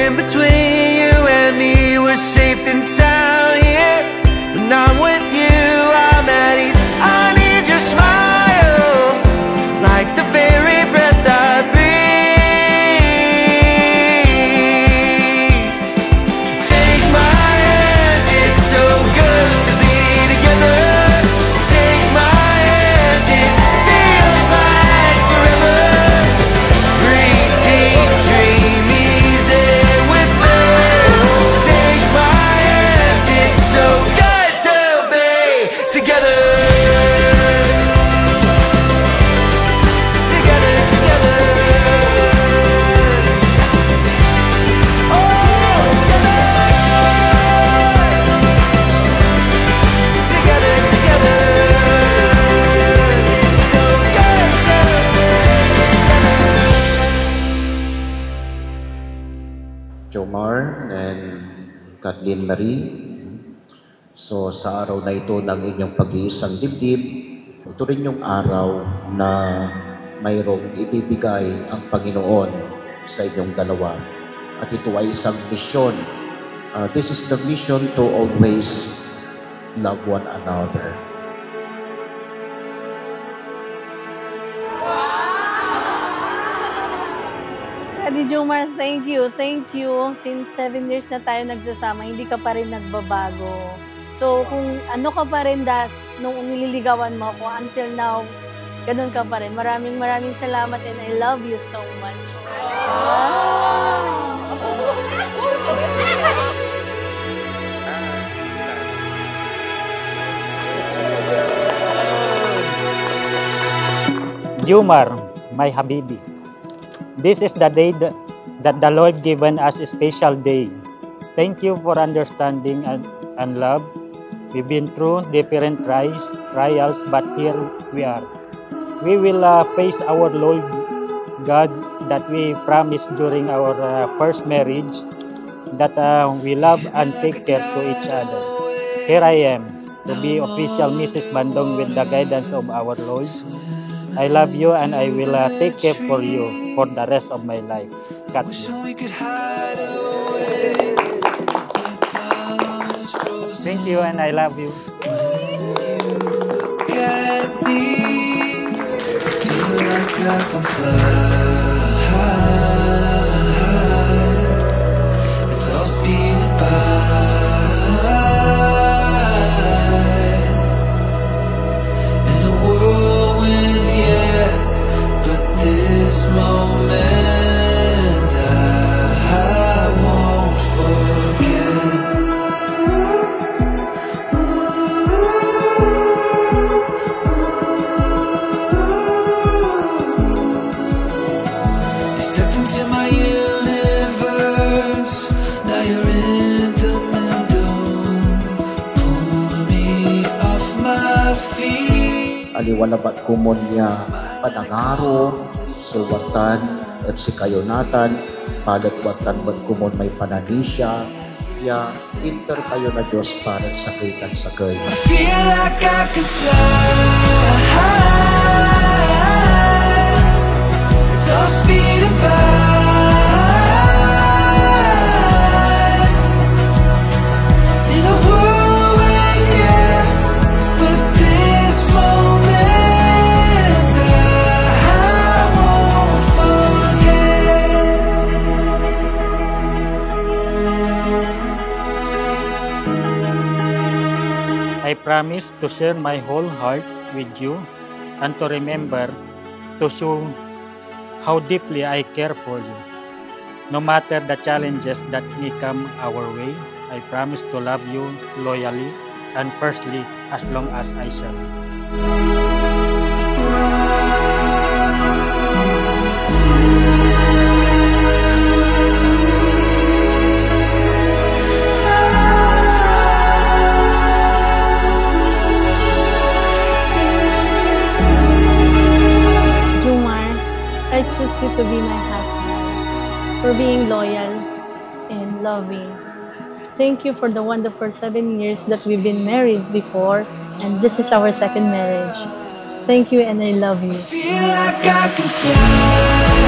in between you and me. We're safe and sound here. When I'm with you, I'm at ease. I need your smile, like the very breath I breathe. Take my hand, it's so good to be together. Take my hand, it feels like forever. Breathe deep, dream easy with me. Take my hand, it's so good to be together. Together, together. Oh, together. Together, together. It's so good to be together. Jomar and Kathleen Marie. So sa araw na ito ng inyong pag-iisang dibdib, ito rin yung araw na mayroong ibibigay ang Panginoon sa inyong dalawa. At ito ay isang mission. This is the mission to always love one another. Daddy Jomar, thank you. Thank you. Since 7 years na tayo nagsasama, hindi ka pa rin nagbabago. So, kung ano ka pa rin nung nililigawan mo ako, until now, ganun ka pa rin. Maraming salamat and I love you so much. Jomar, my Habibi, this is the day that the Lord given us a special day. Thank you for understanding and love. We've been through different trials, but here we are. We will face our Lord God that we promised during our first marriage, that we love and take care to each other. Here I am, to be official Mrs. Bandong with the guidance of our Lord. I love you and I will take care for you for the rest of my life. Kathleen. Thank you and I love you. Get me, feel like I can fly. It's all speeding by. In a whirlwind, yeah, but this moment I won't forget. Stepped into my universe. Now you're in the middle, pulling me off my feet. Aliwalabat kumon niya panangaro, sulwatan at si kayonatan, palatwatan ba't kumon may pananisya, ya inter kayo na Diyos para sa kitan sa kayo. I feel like I could fly. It's all speeding by. In a whirlwind, yeah, but this moment I won't forget. I promise to share my whole heart with you and to remember to show how deeply I care for you. No matter the challenges that may come our way, I promise to love you loyally and firstly as long as I shall. I choose you to be my husband, for being loyal and loving. Thank you for the wonderful 7 years that we've been married before, and this is our second marriage. Thank you and I love you. Feel like I can fly.